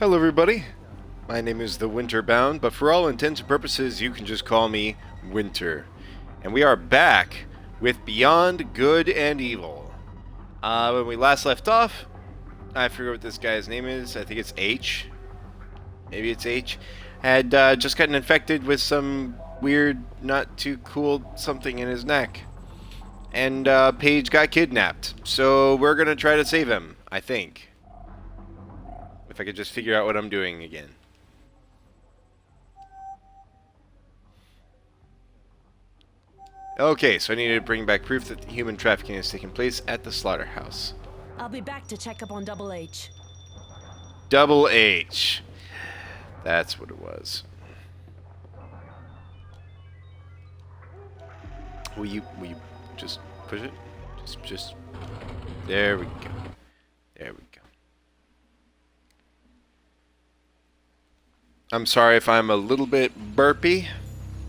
Hello everybody, my name is the Winterbound, but for all intents and purposes you can just call me Winter. And we are back with Beyond Good and Evil. When we last left off, I forget what this guy's name is, I think it's H. Maybe it's H. Had just gotten infected with some weird, not too cool something in his neck. And Paige got kidnapped, so we're gonna try to save him, I think. If I could just figure out what I'm doing again. Okay, so I need to bring back proof that human trafficking is taking place at the slaughterhouse. I'll be back to check up on Double H. Double H. That's what it was. Will you just push it? Just. There we go. There we go. I'm sorry if I'm a little bit burpy.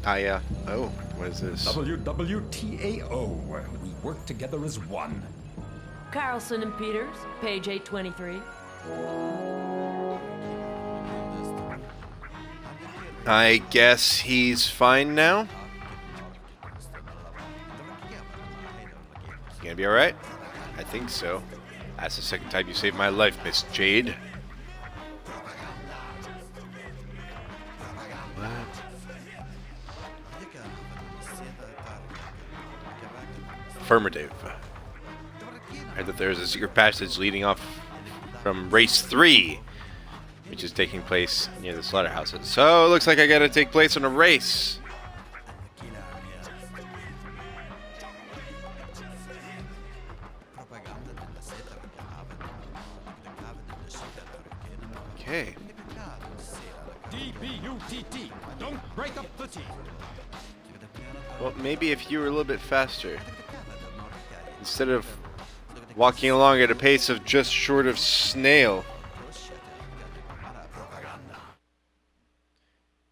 Oh, what is this? WWTAO. We work together as one. Carlson and Peters, page 823. I guess he's fine now. You gonna be alright? I think so. That's the second time you saved my life, Miss Jade. Affirmative. I heard that there's a secret passage leading off from race 3, which is taking place near the slaughterhouses. So it looks like I gotta take place in a race. Okay. DBUTT. Don't break up the team. Well, maybe if you were a little bit faster. Instead of walking along at a pace of just short of snail.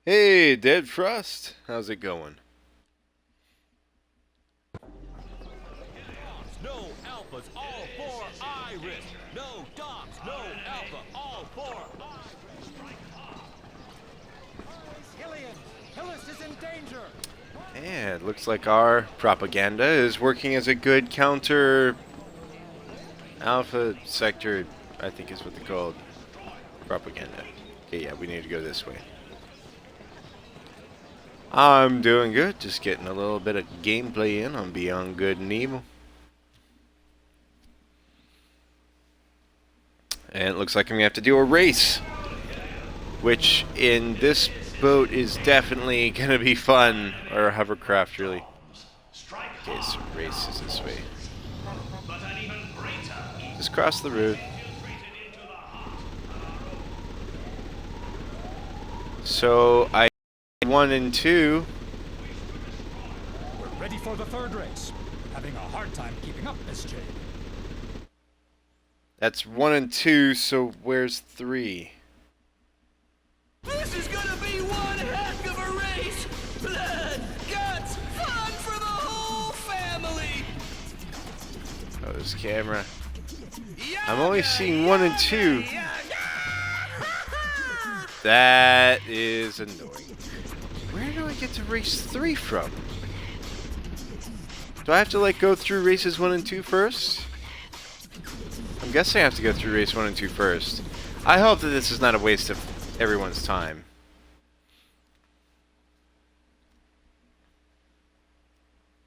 Hey, Dead Frost. How's it going? No alphas, all for Iris. No dogs, no alpha, all for Hillian, Hillis is in danger. And it looks like our propaganda is working as a good counter alpha sector, I think is what they called propaganda. Okay, yeah, we need to go this way. I'm doing good, just getting a little bit of gameplay in on Beyond Good and Evil. And it looks like I'm going to have to do a race, which in this boat is definitely going to be fun, or a hovercraft really. Okay, so race is this way. Just cross the road. So I 1 and 2. We're ready for the third race. Having a hard time keeping up, Miss Jade. That's 1 and 2, so where's 3? This is gonna be one heck of a race! Blood, guts, fun for the whole family! Oh, this camera. I'm only seeing 1 and 2. That is annoying. Where do I get to race 3 from? Do I have to like go through races 1 and 2 first? I'm guessing I have to go through race 1 and 2 first. I hope that this is not a waste of everyone's time.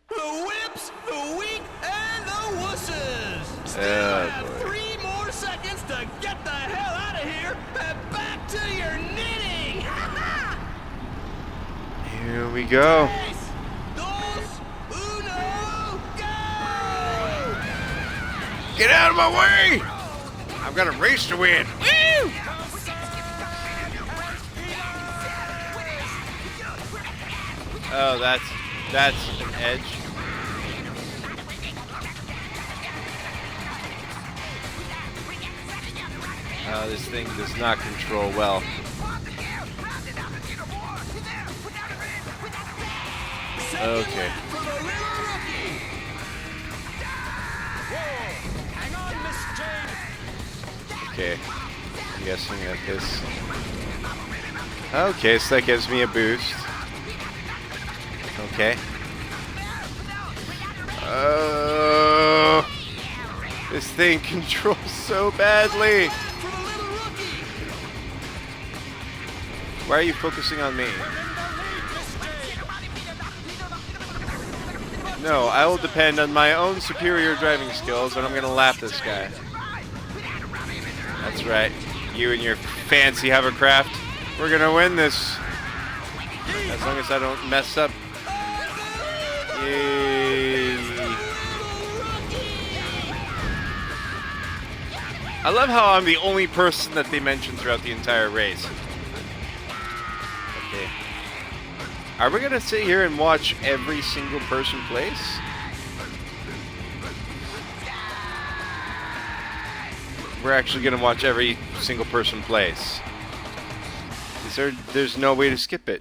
The whips, the weak, and the wusses! Still Oh, have boy. 3 more seconds to get the hell out of here and back to your knitting! Here we go. Tres, dos, uno, go! Get out of my way! I've got a race to win. Woo! Oh, that's an edge. This thing does not control well. Okay. Hang on, Miss Jade! Okay. guessing at this. Okay, so that gives me a boost. Okay. This thing controls so badly. Why are you focusing on me? No, I will depend on my own superior driving skills, and I'm gonna lap this guy. That's right. You and your fancy hovercraft. We're gonna win this. As long as I don't mess up. Yay. I love how I'm the only person that they mention throughout the entire race. Okay. Are we gonna sit here and watch every single person place? We're actually gonna watch every single person place. There's no way to skip it.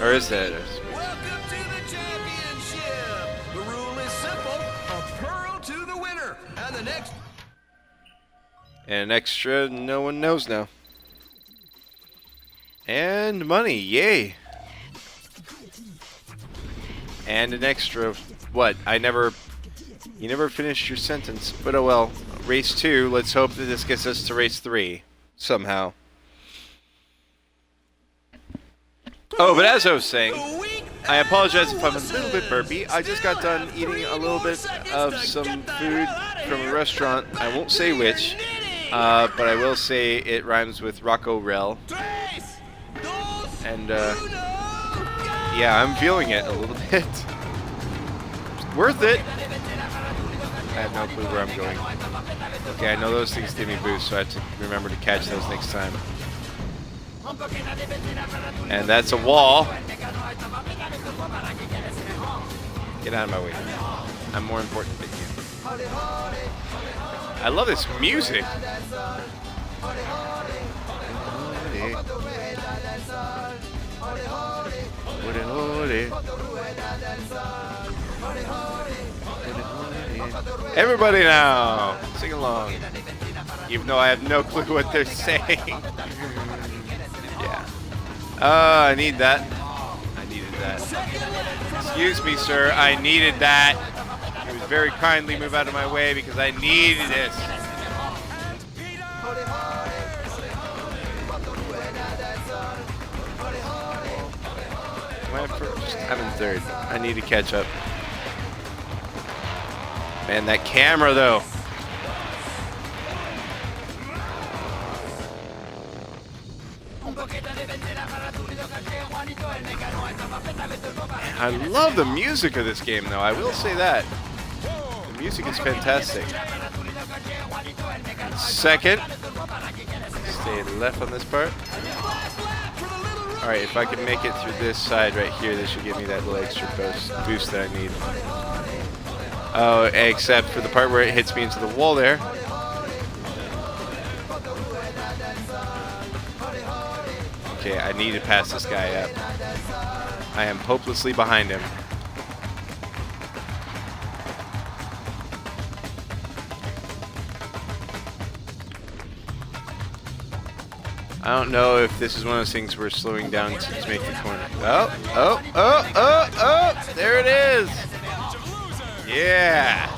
Or is there? Welcome to the championship. The rule is simple: a pearl to the winner, and the next. And an extra, no one knows now. And money, yay! And an extra, what? You never finished your sentence, but oh well. Race 2, let's hope that this gets us to race 3, somehow. Oh, but as I was saying, I apologize if I'm a little bit burpy. I just got done eating a little bit of some food from a restaurant. I won't say which, but I will say it rhymes with Rocco Rel. And, yeah, I'm feeling it a little bit. Worth it! I have no clue where I'm going. Okay, I know those things give me boosts, so I have to remember to catch those next time. And that's a wall. Get out of my way. I'm more important than you. I love this music. Everybody now, sing along. Even though I have no clue what they're saying. Yeah. I need that. I needed that. Excuse me, sir. I needed that. You would very kindly move out of my way because I needed this. Am I first? I'm in third. I need to catch up. Man, that camera though. I love the music of this game though, I will say that. The music is fantastic. Second. Stay left on this part. Alright, if I can make it through this side right here, this should give me that little extra boost that I need. Oh, except for the part where it hits me into the wall there. Okay, I need to pass this guy up. I am hopelessly behind him. I don't know if this is one of those things where slowing down to make the corner. Oh, there it is. Yeah,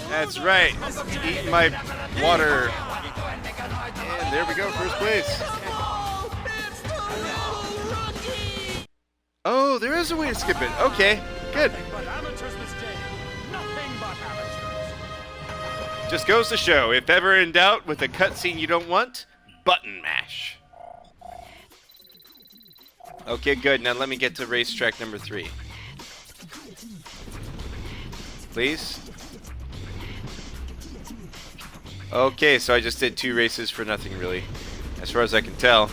that's right. Eating my water. And there we go, first place. Oh, there is a way to skip it. Okay, good. Just goes to show, if ever in doubt with a cutscene you don't want, button mash. Okay, good. Now let me get to racetrack number 3. Please. Okay, so I just did 2 races for nothing, really, as far as I can tell.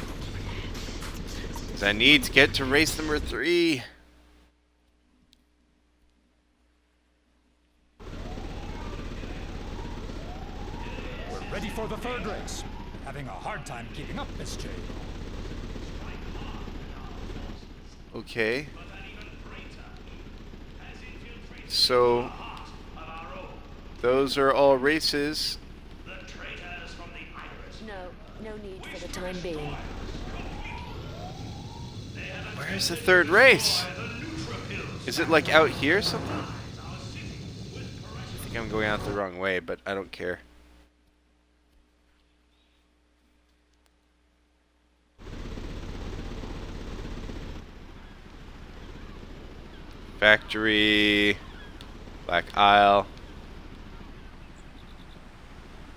Because I need to get to race number 3. We're ready for the third race. Having a hard time keeping up, Miss J. Okay. So those are all races. No need for the time being. Where's the third race? Is it like out here or something? I think I'm going out the wrong way, but I don't care. Factory, Black Isle,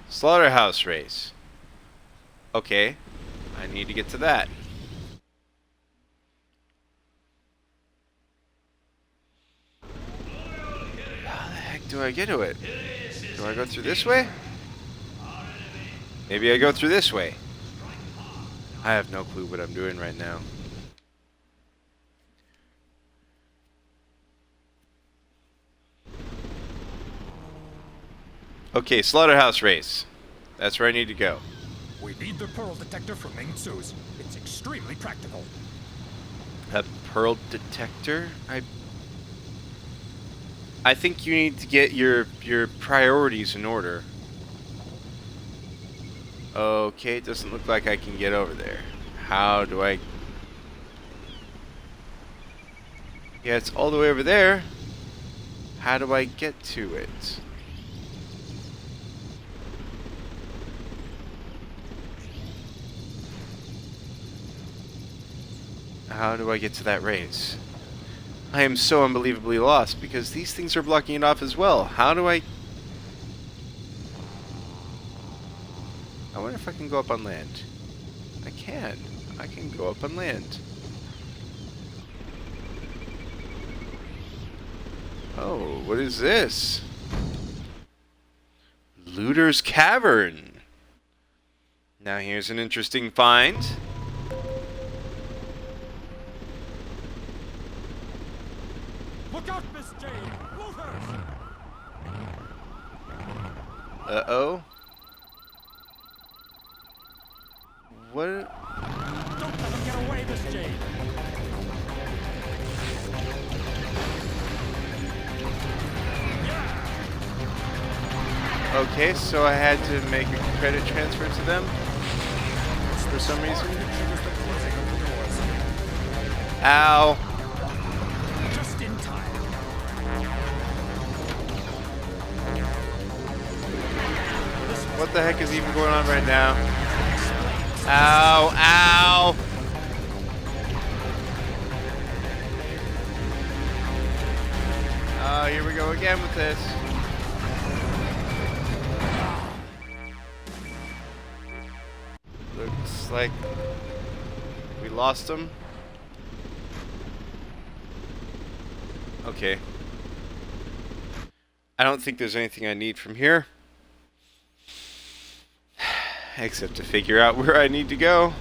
Slaughterhouse race. Okay, I need to get to that. How the heck do I get to it? Do I go through this way? Maybe I go through this way. I have no clue what I'm doing right now. Okay, Slaughterhouse race. That's where I need to go. We need the pearl detector from Ming Tzu's. It's extremely practical. A pearl detector? I think you need to get your priorities in order. Okay, it doesn't look like I can get over there. How do I... Yeah, it's all the way over there. How do I get to it? How do I get to that race? I am so unbelievably lost because these things are blocking it off as well. How do I wonder if I can go up on land. I can. I can go up on land. Oh, what is this? Looter's Cavern. Now here's an interesting find. Look out, Miss Jade! Looters! Uh-oh. What? Don't let them get away, Miss Jade! Okay, so I had to make a credit transfer to them for some reason. Ow. Just in time. What the heck is even going on right now? Ow, ow. Oh, here we go again with this. Looks like we lost him. Okay. I don't think there's anything I need from here. Except to figure out where I need to go.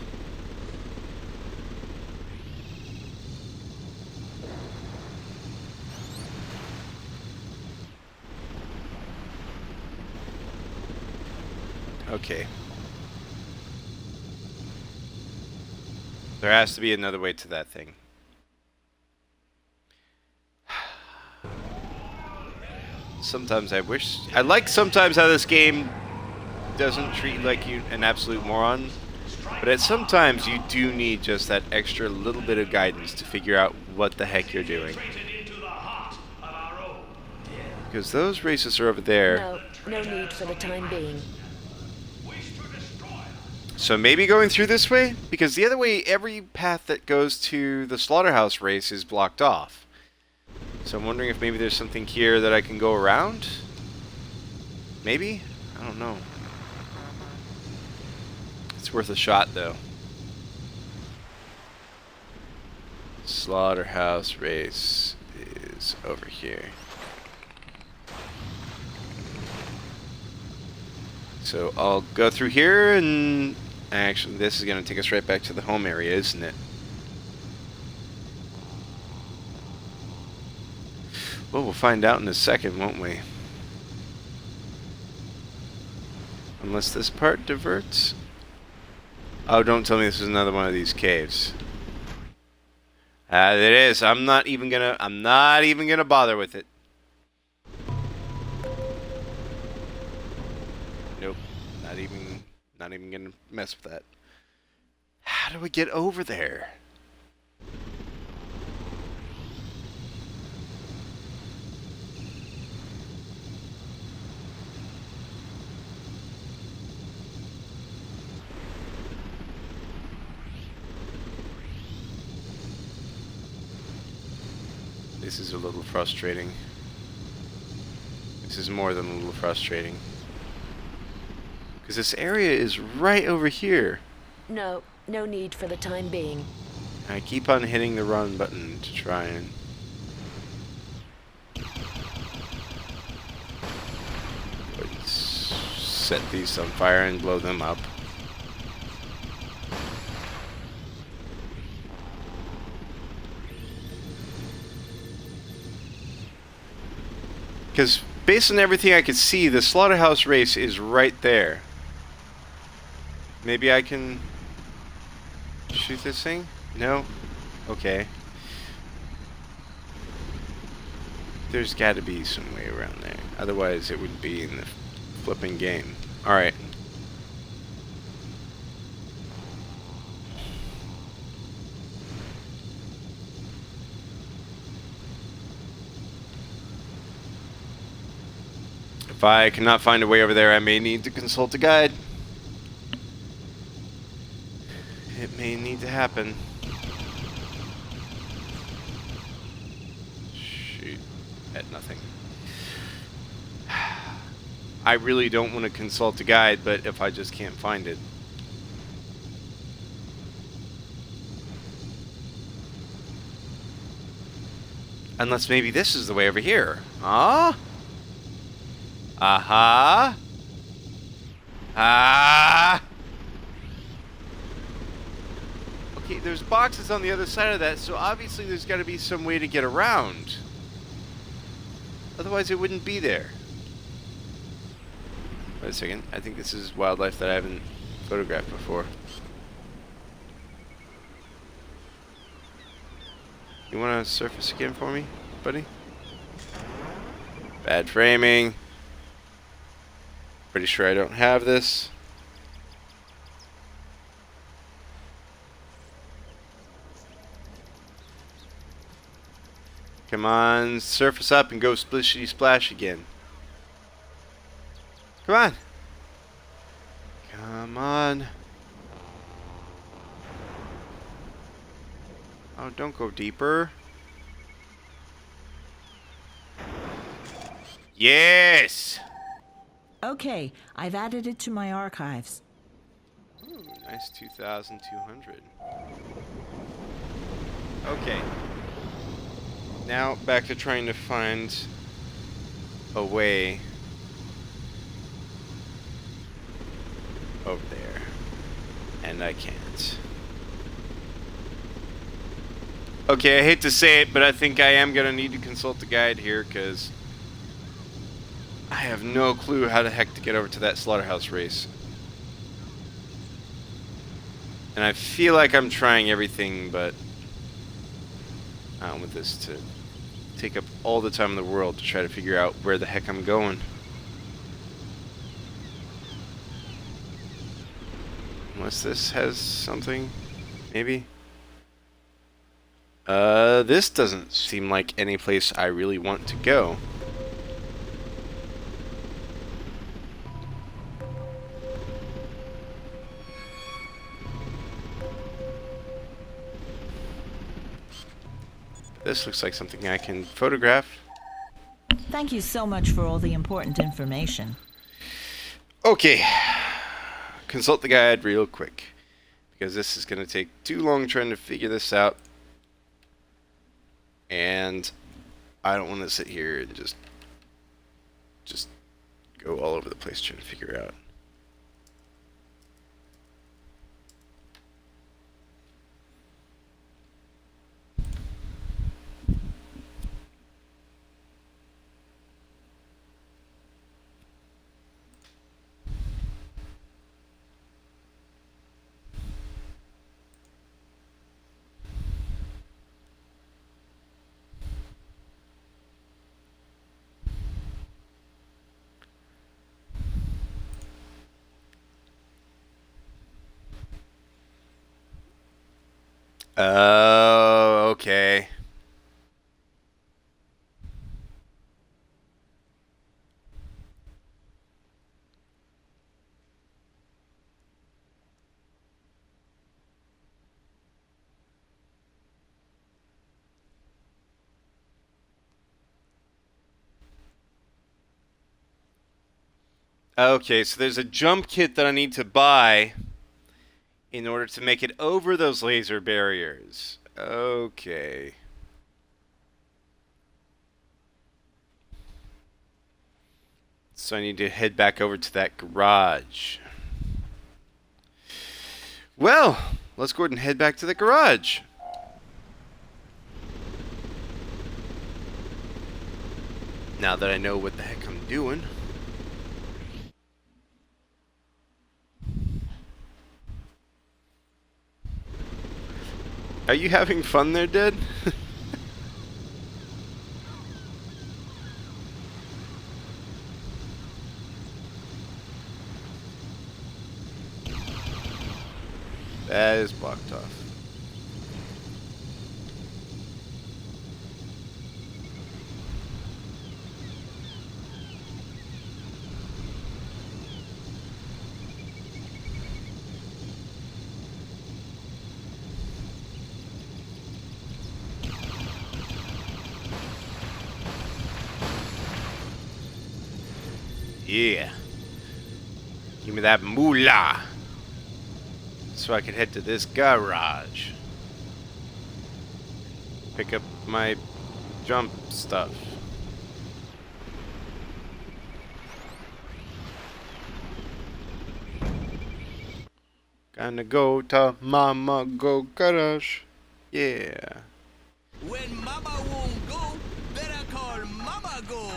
Okay. There has to be another way to that thing. Sometimes I wish... I like sometimes how this game doesn't treat like you an absolute moron. But at sometimes you do need just that extra little bit of guidance to figure out what the heck you're doing. Because those races are over there. No need for the time being. So maybe going through this way? Because the other way, every path that goes to the Slaughterhouse race is blocked off. So I'm wondering if maybe there's something here that I can go around? Maybe? I don't know. It's worth a shot, though. Slaughterhouse race is over here. So I'll go through here, and actually this is going to take us right back to the home area, isn't it? Well, we'll find out in a second, won't we? Unless this part diverts. Oh, don't tell me this is another one of these caves. It is. I'm not even gonna bother with it. Not even gonna mess with that. How do we get over there? This is a little frustrating. This is more than a little frustrating. Because this area is right over here. No need for the time being. I keep on hitting the run button to try and... set these on fire and blow them up. Because based on everything I could see, the slaughterhouse race is right there. Maybe I can shoot this thing? No? Okay. There's got to be some way around there. Otherwise it wouldn't be in the flipping game. Alright. If I cannot find a way over there, I may need to consult a guide. It may need to happen. Shoot. At nothing. I really don't want to consult a guide, but if I just can't find it. Unless maybe this is the way over here. Huh? Aha! Ah! Okay, there's boxes on the other side of that, so obviously there's got to be some way to get around. Otherwise it wouldn't be there. Wait a second, I think this is wildlife that I haven't photographed before. You want to surface again for me, buddy? Bad framing. Pretty sure I don't have this. Come on, surface up and go splishy splash again. Come on. Come on. Oh, don't go deeper. Yes! Okay, I've added it to my archives. Ooh, nice 2,200. Okay. Now back to trying to find a way over there. And I can't. Okay, I hate to say it, but I think I am going to need to consult the guide here, because I have no clue how the heck to get over to that slaughterhouse race. And I feel like I'm trying everything, but I don't want this to take up all the time in the world to try to figure out where the heck I'm going. Unless this has something, maybe. This doesn't seem like any place I really want to go. This looks like something I can photograph. Thank you so much for all the important information. Okay. Consult the guide real quick, because this is going to take too long trying to figure this out. And I don't want to sit here and just go all over the place trying to figure it out. Oh, okay. Okay, so there's a jump kit that I need to buy in order to make it over those laser barriers. Okay. So I need to head back over to that garage. Well, let's go ahead and head back to the garage. Now that I know what the heck I'm doing. Are you having fun there, Dad? That is blocked off. Yeah. Give me that moolah. So I can head to this garage. Pick up my jump stuff. Gonna go to Mama Go Garage. Yeah. When Mama won't go, better call Mama Go.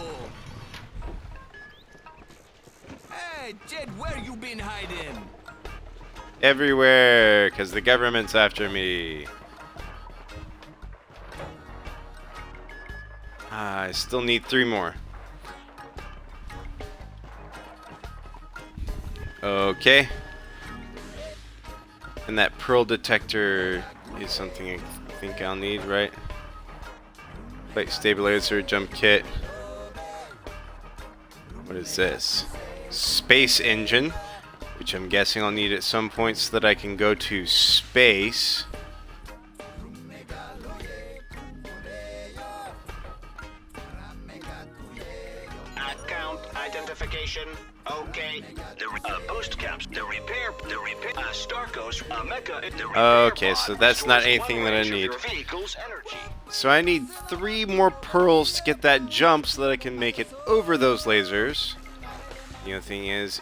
Hey, Jed, where you been hiding? Everywhere, because the government's after me. I still need 3 more. Okay. And that pearl detector is something I think I'll need, right? Plate stabilizer, jump kit. What is this? Space engine, which I'm guessing I'll need at some point so that I can go to space. Account identification. Okay. The boost caps. The repair. Starkos. Mecca. The repair Okay, pod so that's not restores anything one that I range of need. your vehicle's energy. So I need 3 more pearls to get that jump so that I can make it over those lasers. The other thing is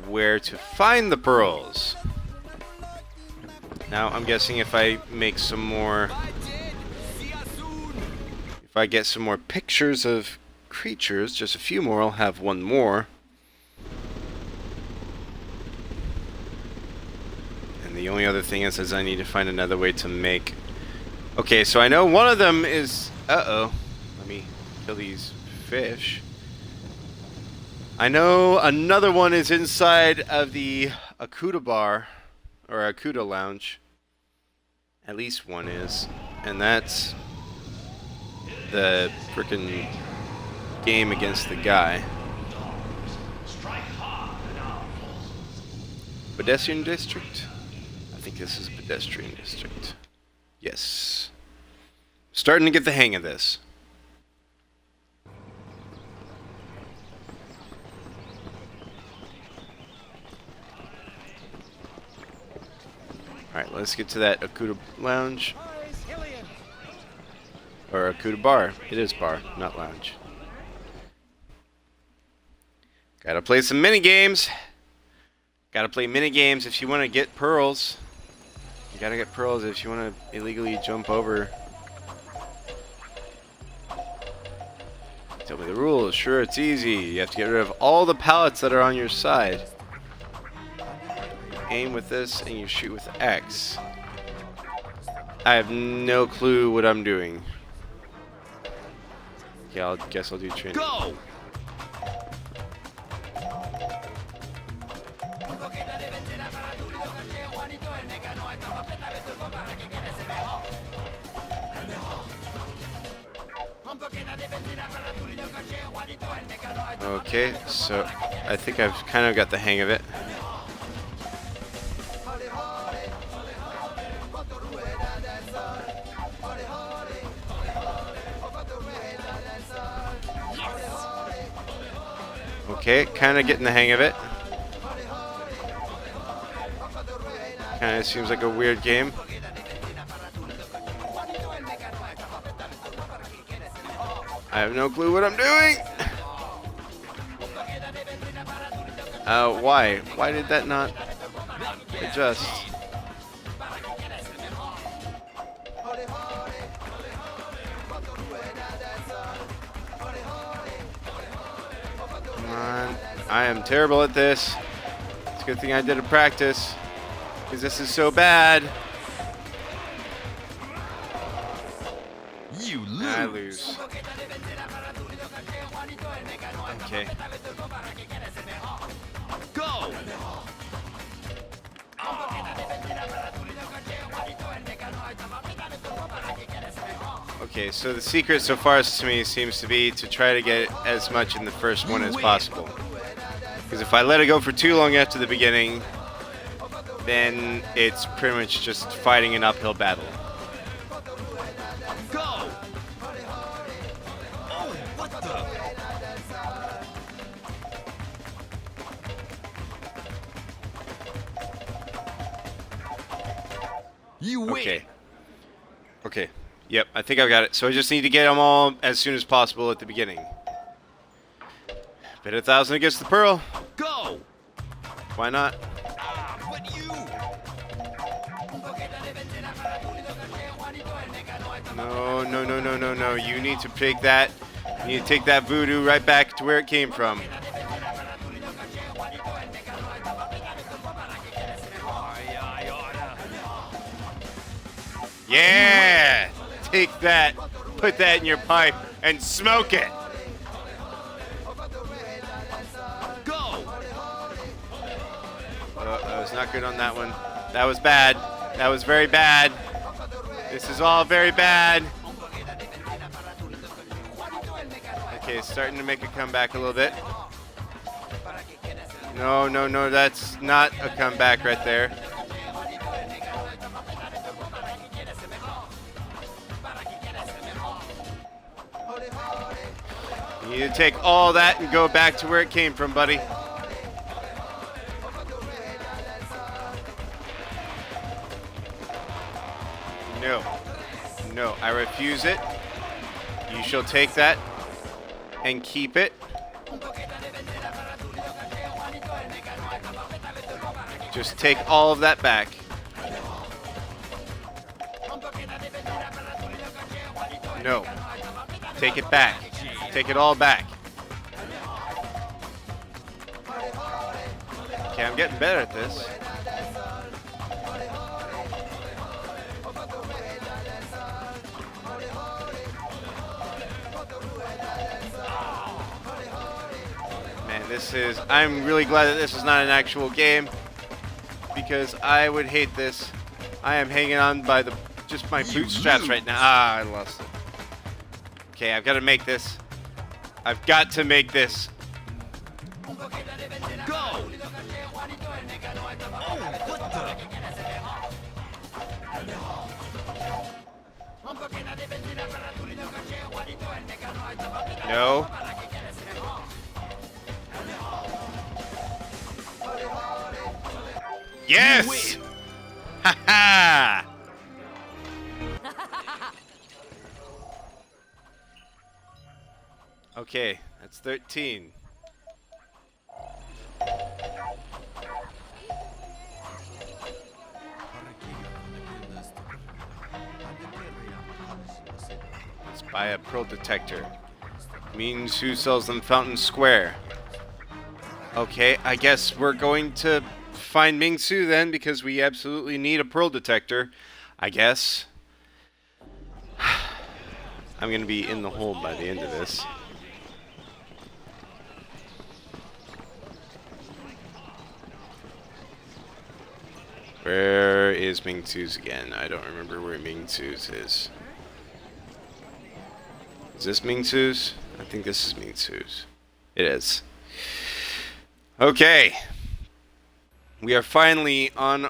where to find the pearls. Now I'm guessing if I make some more, Bye, Jed. See ya soon. if I get some more pictures of creatures, just a few more, I'll have 1 more. And the only other thing is I need to find another way to make. Okay, so I know one of them is. Uh-oh. Let me kill these fish. I know another one is inside of the Akuta bar, or Akuta lounge. At least one is. And that's the frickin' game against the guy. Pedestrian district? I think this is pedestrian district. Yes. Starting to get the hang of this. Alright, let's get to that Akuta lounge. Or Akuta bar. It is bar, not lounge. Gotta play some mini games. Gotta play mini games if you want to get pearls. You gotta get pearls if you want to illegally jump over. Tell me the rules. Sure, it's easy. You have to get rid of all the pallets that are on your side. Aim with this and you shoot with X. I have no clue what I'm doing. Yeah, I guess I'll do training. Go! Okay, so I think I've kind of got the hang of it. Okay, kind of getting the hang of it. Kind of seems like a weird game. I have no clue what I'm doing. Why? Why did that not adjust? Come on. I am terrible at this. It's a good thing I did a practice, because this is so bad. You lose. I lose. Okay. Go. Okay, so the secret so far to me seems to be to try to get as much in the first one as possible. Because if I let it go for too long after the beginning, then it's pretty much just fighting an uphill battle. Go. Oh, what the? You win. Okay. Okay. Yep, I think I've got it. So I just need to get them all as soon as possible at the beginning. Bet 1,000 against the pearl. Go. Why not? But you. No, no, no, no, no, no. You need to take that. You need to take that voodoo right back to where it came from. Yeah! Take that, put that in your pipe, and smoke it! Go. I was not good on that one. That was bad. That was very bad. This is all very bad. Okay, it's starting to make a comeback a little bit. No, no, no, that's not a comeback right there. You need to take all that and go back to where it came from, buddy. No. No, I refuse it. You shall take that and keep it. Just take all of that back. No. Take it back. Take it all back. Okay, I'm getting better at this. Man, this is... I'm really glad that this is not an actual game, because I would hate this. I am hanging on by the just my bootstraps right now. Ah, I lost it. Okay, I've got to make this. I've got to make this. Go. Oh, what the? No. Yes! Ha ha! Okay, that's 13. Let's buy a pearl detector. Means who sells them Fountain Square. Okay, I guess we're going to find Ming Su then, because we absolutely need a pearl detector, I guess. I'm going to be in the hole by the end of this. Where is Ming Su's again? I don't remember where Ming Su's is. Is this Mingsu's? I think this is Mingsu's. It is. Okay. We are finally on.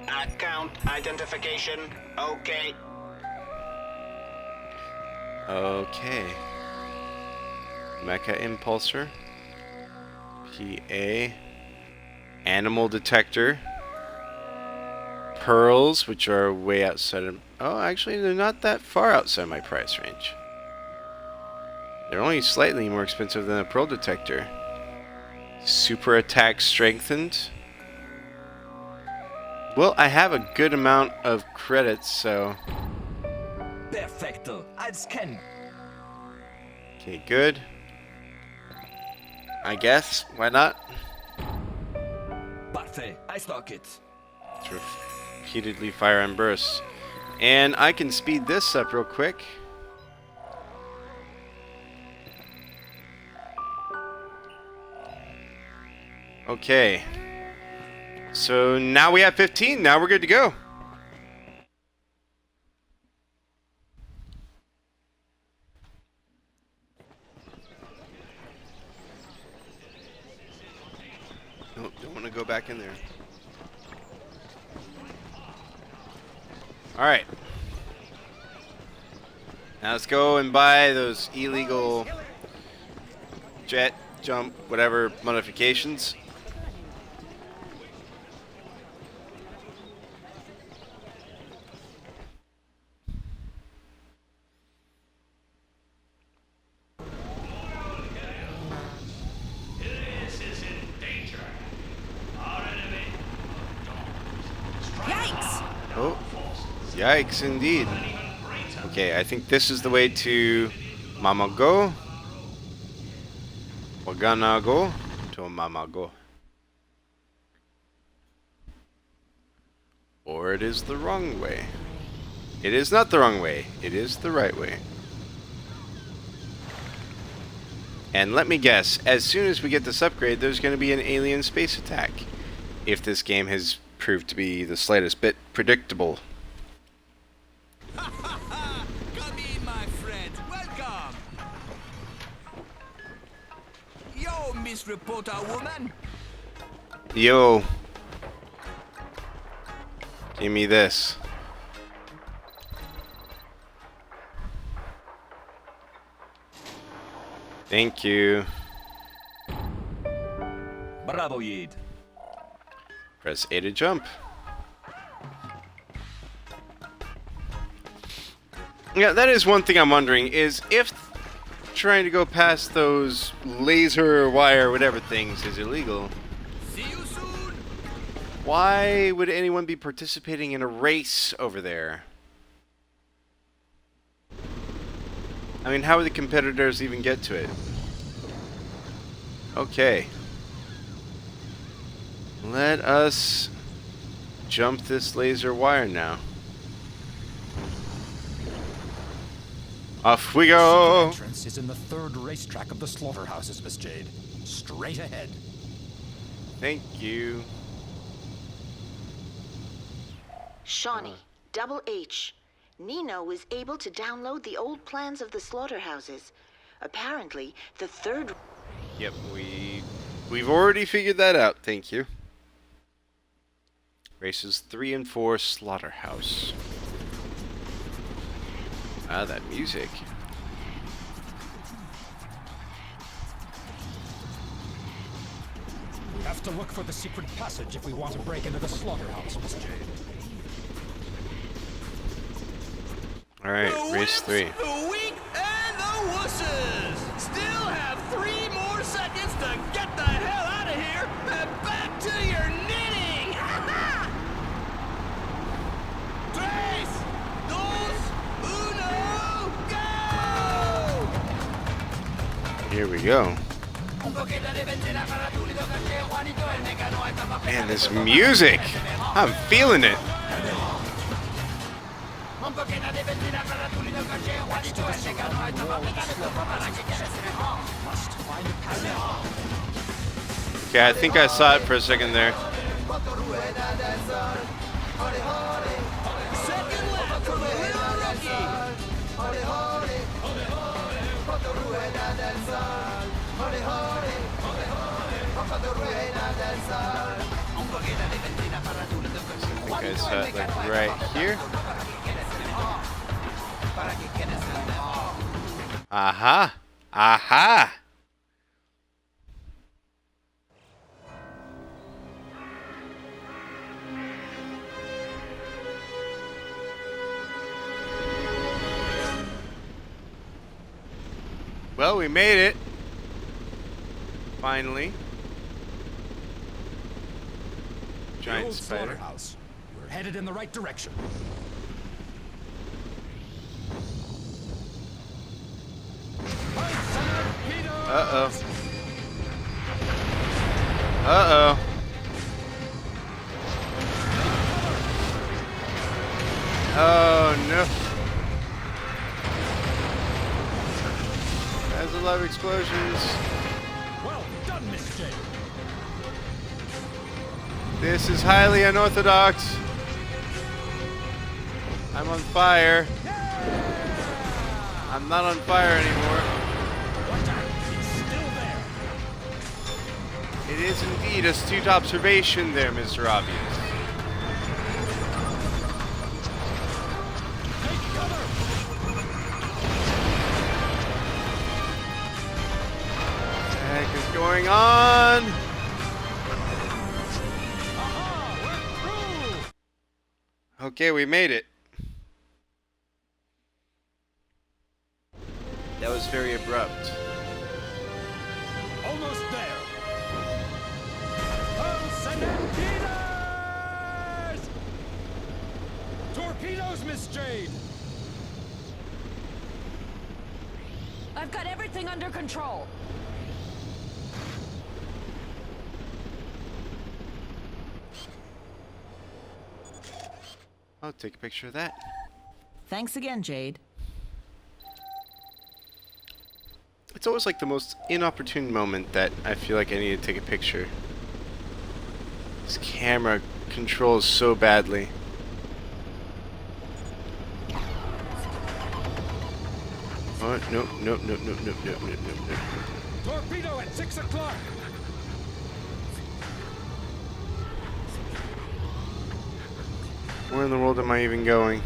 Account identification. Okay. Okay. Mecha Impulsor. PA. Animal Detector. Pearls, which are way outside of... Oh, actually, they're not that far outside my price range. They're only slightly more expensive than a Pearl Detector. Super Attack Strengthened. Well, I have a good amount of credits, so... Perfecto. I'll scan. Okay, good. I guess. Why not? Parfait. I stock it. Let's repeatedly fire and burst. And I can speed this up real quick. Okay. So now we have 15. Now we're good to go. Nope, don't want to go back in there. Alright. Now let's go and buy those illegal jet, jump, whatever modifications. Oh, yikes indeed. Okay, I think this is the way to Mamago. We're gonna go to Mamago. Or it is the wrong way. It is not the wrong way. It is the right way. And let me guess, as soon as we get this upgrade, there's going to be an alien space attack. If this game has proved to be the slightest bit predictable. Come in, my friend. Welcome. Yo, Miss Reporter Woman. Yo. Give me this. Thank you. Bravo, Yid. Press A to jump. Yeah, that is one thing I'm wondering, is if trying to go past those laser wire whatever things is illegal, See you soon. why would anyone be participating in a race over there? I mean, how would the competitors even get to it? Okay. Let us jump this laser wire now. Off we The go! entrance is in the third racetrack of the slaughterhouses, Miss Jade. Straight ahead. Thank you. Shawnee, Double H. Nino was able to download the old plans of the slaughterhouses. Apparently, the third... Yep, we've already figured that out, thank you. Races 3 and 4 Slaughterhouse. Ah, that music. We have to look for the secret passage if we want to break into the slaughterhouse, Miss Jade. Alright, race 3. The weak and the wusses. Still have 3 more seconds to get the hell out of here and back to your knitting. Tres, dos, uno, go! Here we go. Man, this music! I'm feeling it! Okay, I think I saw it for a second there. I think I saw it like right here. Aha! Aha! Well, we made it. Finally. The Giant old spider. slaughterhouse. We're headed in the right direction. Uh-oh. Uh-oh. Oh, no. There's a lot of explosions. Well done, Miss Jade. This is highly unorthodox. I'm on fire. I'm not on fire anymore. Watch out, he's still there. It is indeed astute observation there, Mr. Obvious. Take cover. What the heck is going on? Aha, we're through. Okay, we made it. That was very abrupt. Almost there. Torpedoes! Torpedoes, Miss Jade. I've got everything under control. I'll take a picture of that. Thanks again, Jade. It's always like the most inopportune moment that I feel like I need to take a picture. This camera controls so badly. Oh, nope, nope, nope, nope, nope, nope, nope, nope, nope. Torpedo at 6 o'clock. Where in the world am I even going?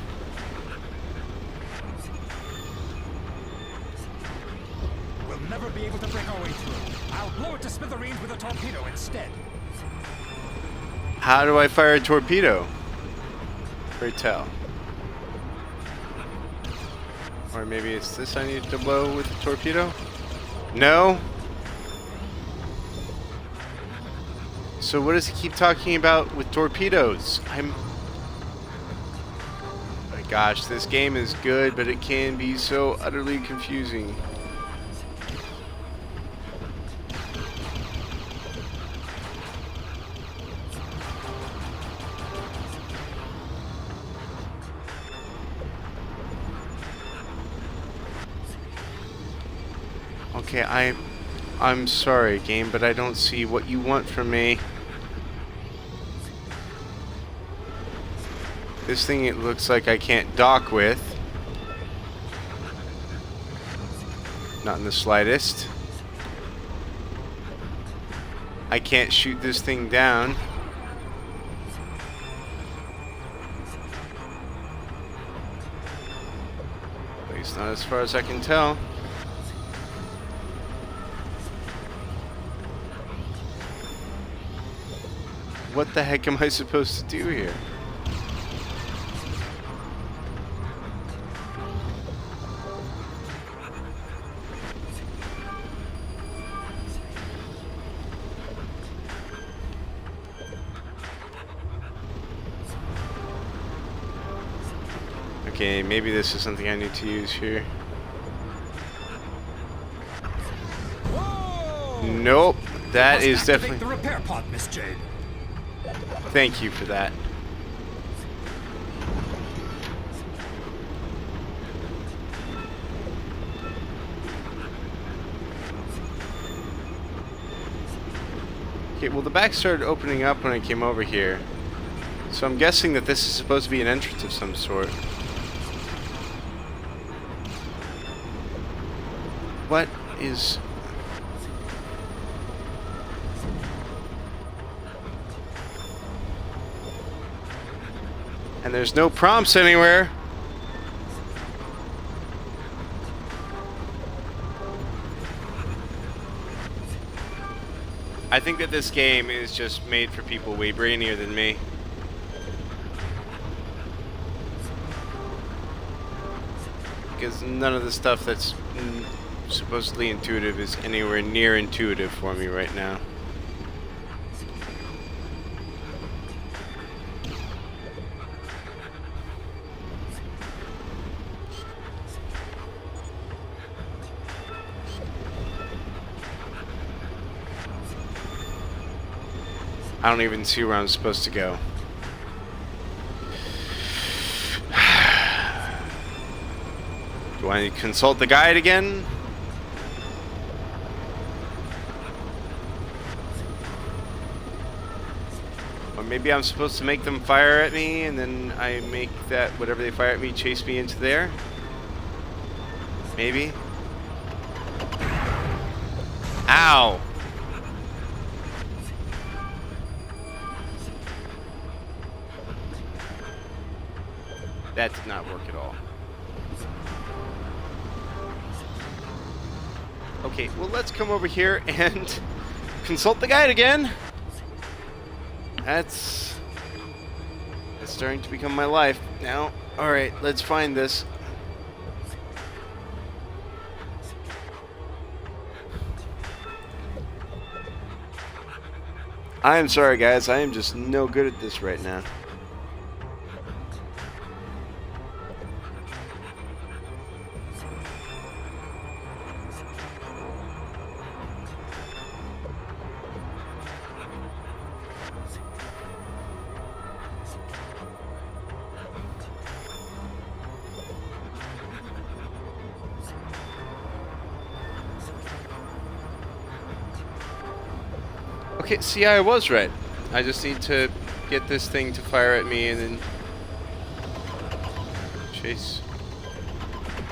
We'll never be able to break our way through. I'll blow it to smithereens with a torpedo instead. How do I fire a torpedo? Pray tell. Or maybe it's this I need to blow with a torpedo? No? So what does he keep talking about with torpedoes? Oh my gosh, this game is good, but it can be so utterly confusing. Okay, I'm sorry, game, but I don't see what you want from me. This thing, it looks like I can't dock with. Not in the slightest. I can't shoot this thing down. At least not as far as I can tell. What the heck am I supposed to do here? Okay, maybe this is something I need to use here. Whoa! Nope, that Must is activate definitely... the repair pod, Miss Jade. Thank you for that. Okay, well the back started opening up when I came over here. So I'm guessing that this is supposed to be an entrance of some sort. What is... And there's no prompts anywhere. I think that this game is just made for people way brainier than me. Because none of the stuff that's supposedly intuitive is anywhere near intuitive for me right now. I don't even see where I'm supposed to go. Do I consult the guide again? Or maybe I'm supposed to make them fire at me, and then I make that whatever they fire at me chase me into there? Maybe? Ow! That did not work at all. Okay, well, let's come over here and consult the guide again. That's starting to become my life now. Alright, let's find this. I am sorry, guys. I am just no good at this right now. Okay, see, I was right. I just need to get this thing to fire at me and then chase.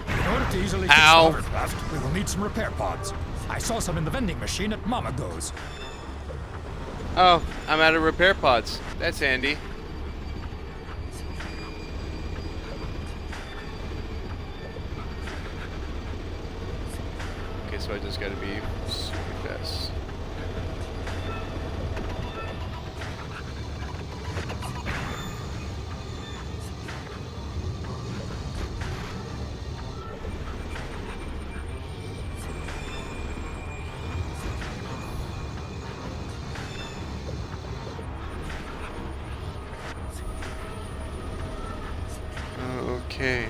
In order to easily Ow. get Slaughtercraft, we will need some repair pods. I saw some in the vending machine at Mama Go's. Oh, I'm out of repair pods. That's handy. Okay, so I just gotta be super fast. Okay.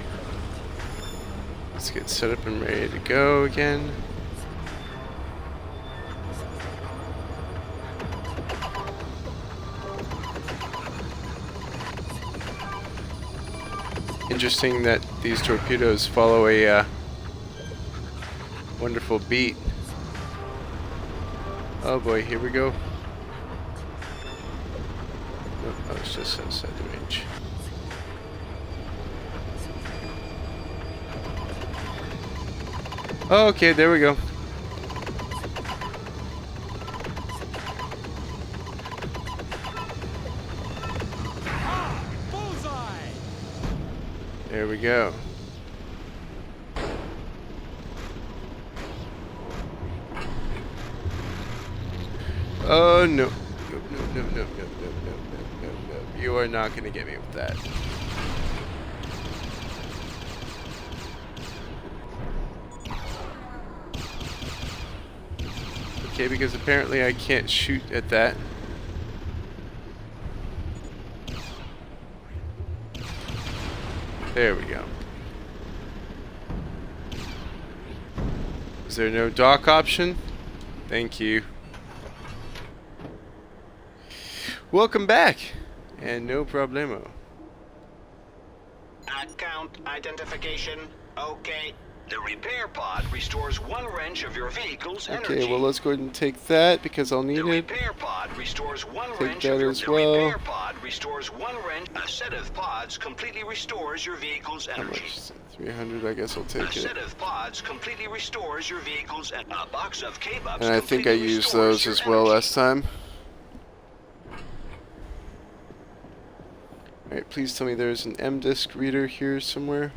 Let's get set up and ready to go again. Interesting that these torpedoes follow a wonderful beat. Oh boy, here we go. Oh, it's just outside the range. Okay, there we go. Bullseye! There we go. Oh no. No, no, no, no, no, no, no, no, no. You are not gonna get me with that. Okay, because apparently I can't shoot at that. There we go. Is there no dock option? Thank you. Welcome back, and no problemo. Account identification. Okay. The repair pod restores 1 wrench of your vehicle's energy. Okay, well let's go ahead and take that because I'll need The it. repair pod restores 1 Take wrench that of your as well. The repair pod restores 1 wrench. A set of pods completely restores your vehicle's How energy. much is it? 300, I guess I'll A take it. set of pods completely restores your vehicle's energy. A box of K-Bucks And I think I completely used restores those your as well energy. last time. Alright, please tell me there's an M-Disk reader here somewhere.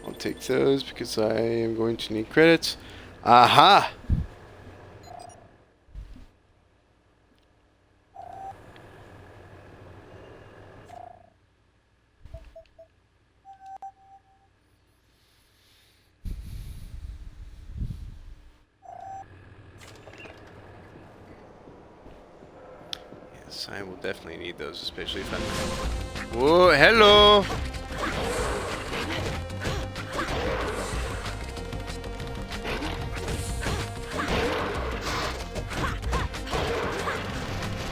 I'll take those because I am going to need credits. Aha! Yes, I will definitely need those, especially if I'm... Whoa, hello!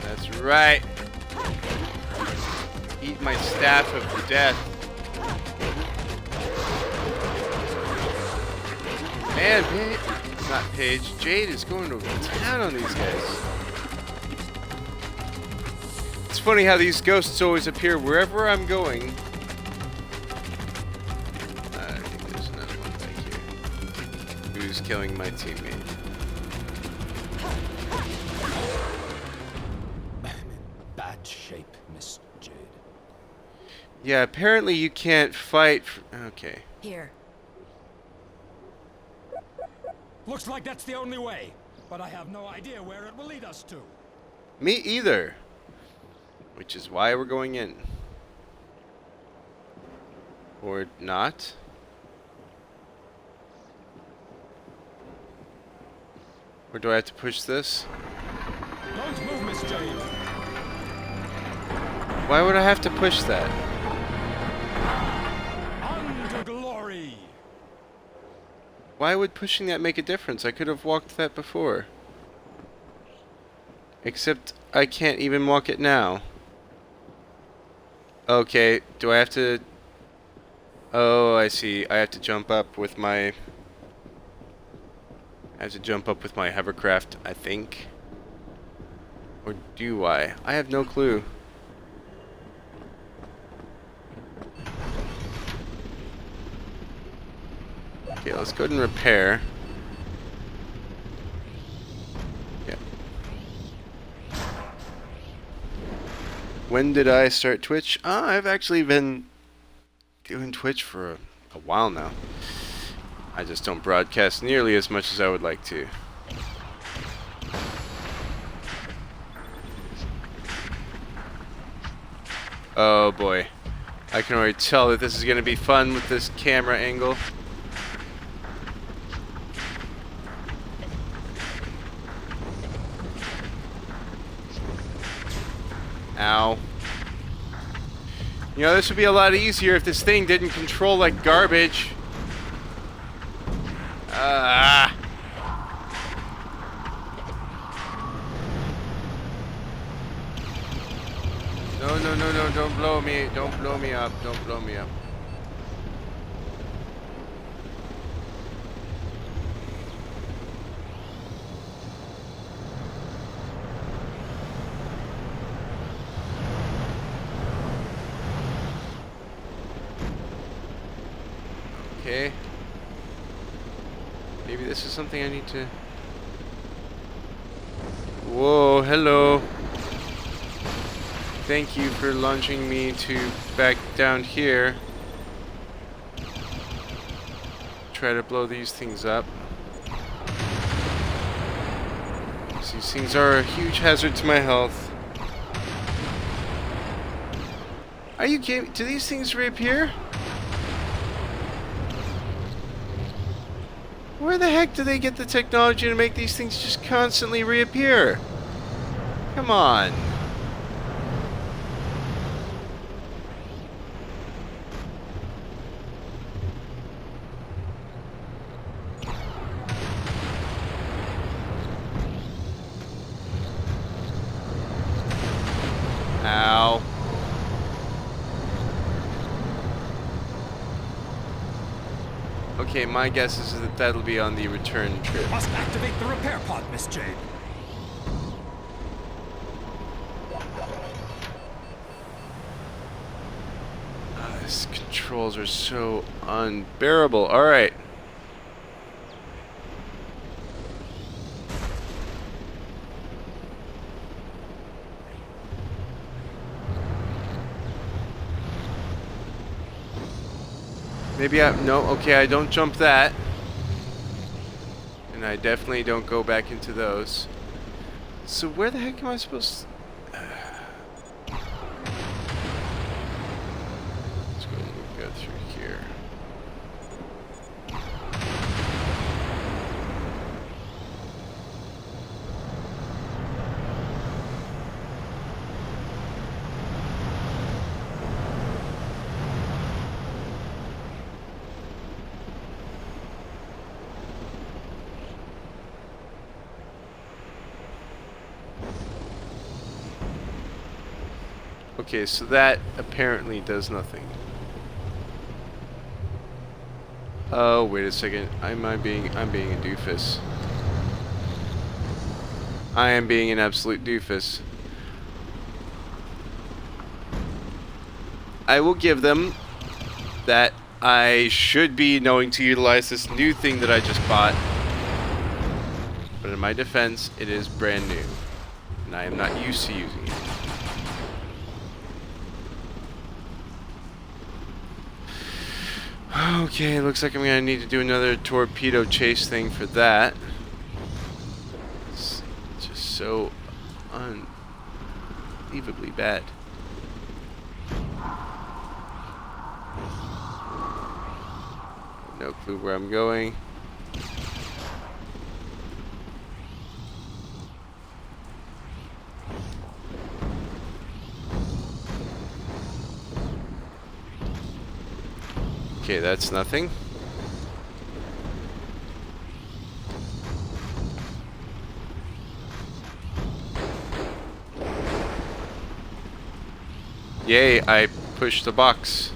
That's right. Eat my staff of death. Man, not Paige. Jade is going to town on these guys. It's funny how these ghosts always appear wherever I'm going. I think there's another one back here. Who's killing my teammate? I'm in bad shape, Miss Jade. Yeah, apparently you can't fight. Okay. Here. Looks like that's the only way, but I have no idea where it will lead us to. Me either. Which is why we're going in. Or not. Or do I have to push this? Don't move, Miss Jade. Why would I have to push that? On to glory. Why would pushing that make a difference? I could have walked that before. Except I can't even walk it now. Okay, do I have to... Oh, I see. I have to jump up with my... I have to jump up with my hovercraft, I think. Or do I? I have no clue. Okay, let's go ahead and repair. Yeah. When did I start Twitch? I've actually been doing Twitch for a while now. I just don't broadcast nearly as much as I would like to. Oh boy. I can already tell that this is going to be fun with this camera angle. Ow. You know, this would be a lot easier if this thing didn't control like garbage. Ah. No, no, no, no, don't blow me. Don't blow me up. Don't blow me up. Okay. Maybe this is something I need to... Whoa, hello. Thank you for launching me to back down here. Try to blow these things up. These things are a huge hazard to my health. Are you kidding? Do these things reappear? Where the heck do they get the technology to make these things just constantly reappear? Come on. Ow. Okay, my guess is that that'll be on the return trip. Must activate the repair pod, Miss Jade. These controls are so unbearable. Alright. Maybe I... No, okay, I don't jump that. And I definitely don't go back into those. So where the heck am I supposed to... Let's go through here. Okay, so that apparently does nothing. Oh, wait a second. I'm being a doofus. I am being an absolute doofus. I will give them that I should be knowing to utilize this new thing that I just bought. But in my defense, it is brand new. And I am not used to using it. Okay, looks like I'm gonna need to do another torpedo chase thing for that. It's just so unbelievably bad. No clue where I'm going. Okay, that's nothing. Yay, I pushed the box.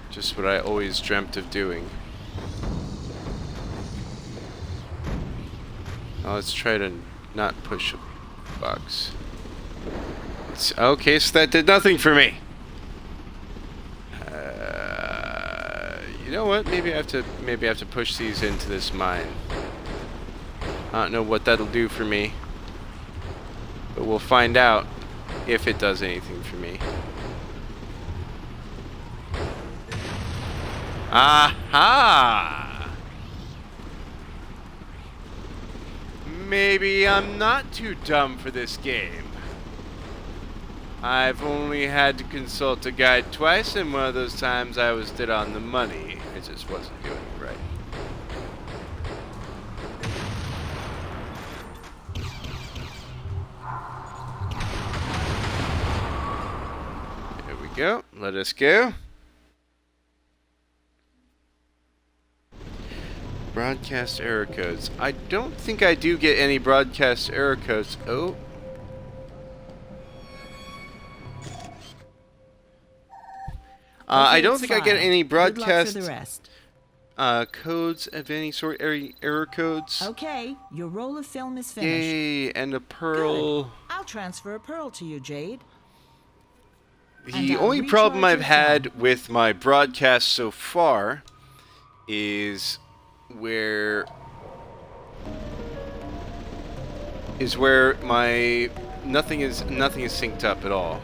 Just what I always dreamt of doing. Now let's try to not push a box. Okay, so that did nothing for me. You know what? Maybe I have to push these into this mine. I don't know what that'll do for me, but we'll find out if it does anything for me. Aha! Maybe I'm not too dumb for this game. I've only had to consult a guide twice, and one of those times I was dead on the money. I just wasn't doing it right. There we go. Let us go. Broadcast error codes. I don't think I do get any broadcast error codes. Oh. I don't think I get any broadcast codes of any sort, error codes. Okay, your roll of film is finished. Yay, and a pearl. Good. I'll transfer a pearl to you, Jade. The only problem I've had with my broadcast so far is where my nothing is synced up at all.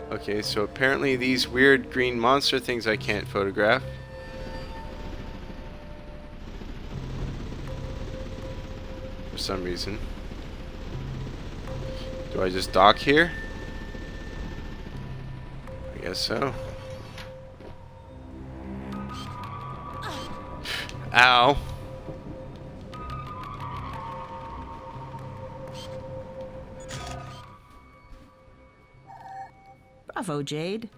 Okay, so apparently these weird green monster things I can't photograph. For some reason. Do I just dock here? I guess so. Ow. Bravo, Jade.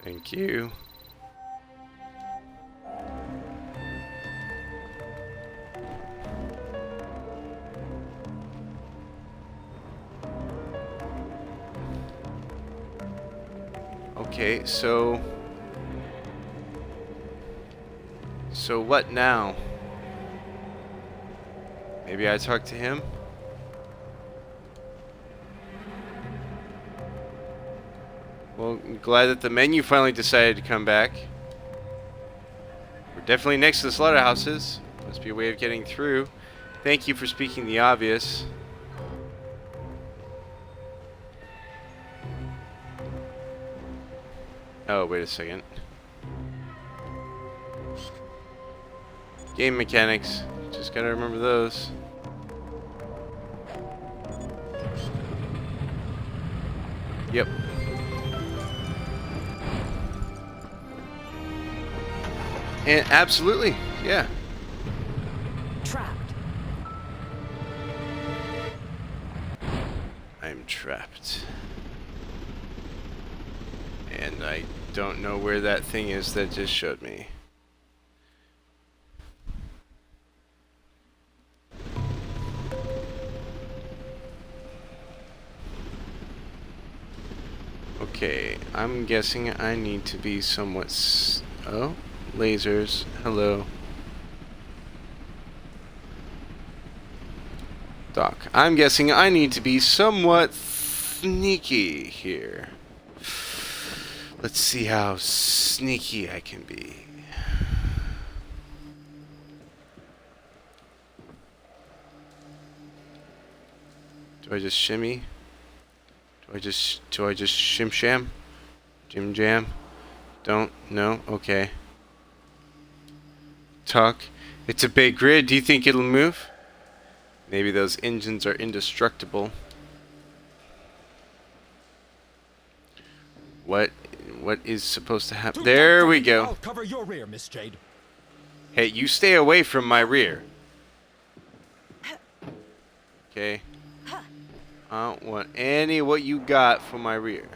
Thank you. Okay, so what now? Maybe I talk to him? Well, I'm glad that the menu finally decided to come back. We're definitely next to the slaughterhouses. Must be a way of getting through. Thank you for speaking the obvious. Oh, wait a second. Game mechanics. Just gotta remember those. Yep. And absolutely, yeah. Trapped. I'm trapped. And I don't know where that thing is that just showed me. Okay, I'm guessing I need to be somewhat oh, lasers. Hello. Doc. I'm guessing I need to be somewhat sneaky here. Let's see how sneaky I can be. Do I just shimmy? Do I just shim sham? Jim jam? Don't? No? Okay. Talk. It's a big grid. Do you think it'll move? Maybe those engines are indestructible. What is supposed to happen? There we go. I'll cover your rear, Miss Jade. Hey, you stay away from my rear. Okay. I don't want any of what you got from my rear.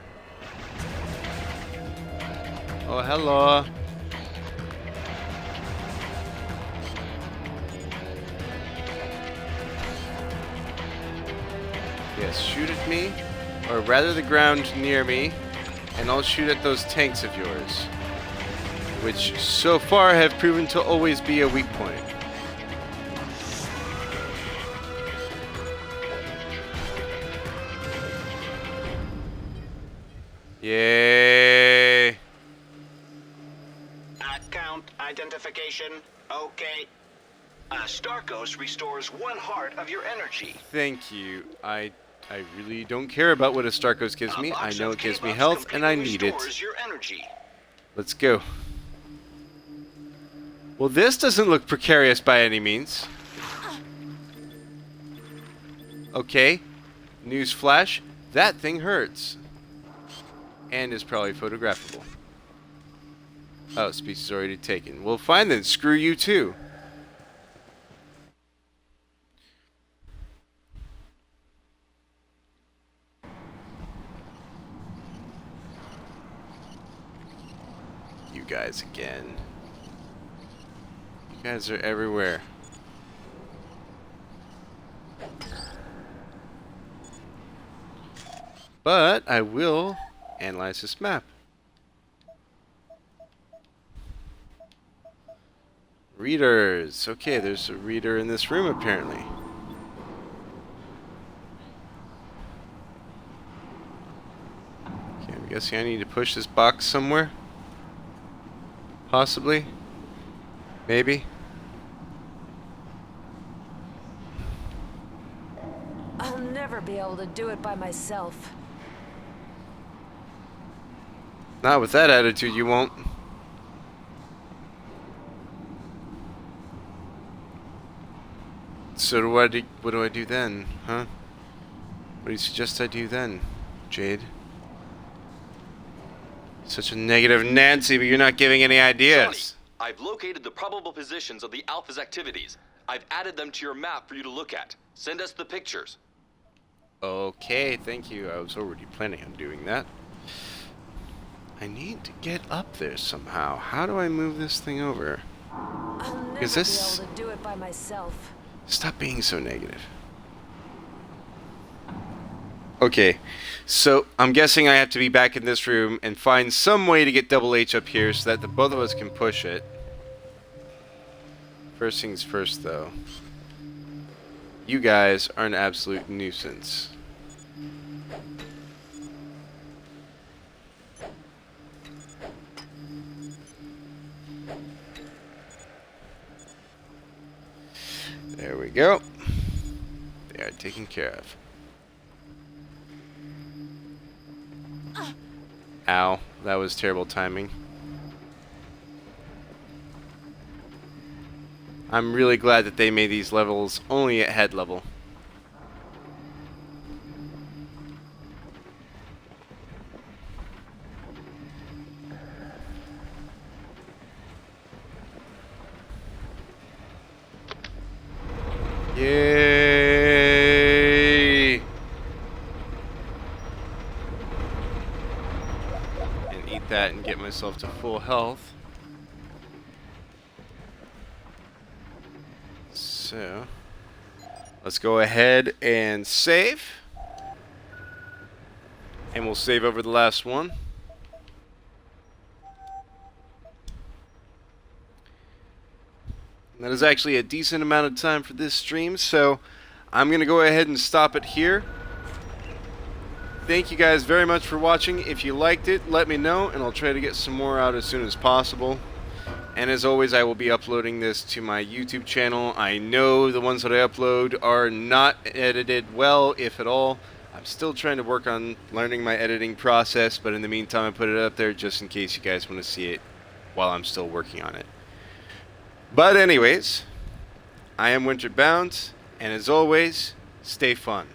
Oh, hello. Yes, shoot at me, or rather the ground near me, and I'll shoot at those tanks of yours, which so far have proven to always be a weak point. Yay! Account identification. Okay. Starkos restores 1 heart of your energy. Thank you. I really don't care about what a Starkos gives me. I know it gives me health, and I need it. Your energy. Let's go. Well, this doesn't look precarious by any means. Okay. Newsflash. That thing hurts. And is probably photographable. Oh, speech is already taken. Well, fine then. Screw you too. You guys again. You guys are everywhere. But I will analyze this map. Readers. Okay, there's a reader in this room apparently. Okay, I'm guessing I need to push this box somewhere. Possibly. Maybe. I'll never be able to do it by myself. Not with that attitude, you won't. So what do I do then, huh? What do you suggest I do then, Jade? Such a negative Nancy, but you're not giving any ideas. Johnny, I've located the probable positions of the Alpha's activities. I've added them to your map for you to look at. Send us the pictures. Okay, thank you. I was already planning on doing that. I need to get up there somehow. How do I move this thing over? I'll never Is this... be able to do it by myself. Stop being so negative. Okay, so I'm guessing I have to be back in this room and find some way to get Double H up here so that the both of us can push it. First things first, though. You guys are an absolute nuisance. There we go. They are taken care of. Ow. That was terrible timing. I'm really glad that they made these levels only at head level. Yay! And eat that and get myself to full health. So, let's go ahead and save. And we'll save over the last one. That is actually a decent amount of time for this stream, so I'm going to go ahead and stop it here. Thank you guys very much for watching. If you liked it, let me know, and I'll try to get some more out as soon as possible. And as always, I will be uploading this to my YouTube channel. I know the ones that I upload are not edited well, if at all. I'm still trying to work on learning my editing process, but in the meantime, I put it up there just in case you guys want to see it while I'm still working on it. But anyways, I am Winterbound, and as always, stay fun.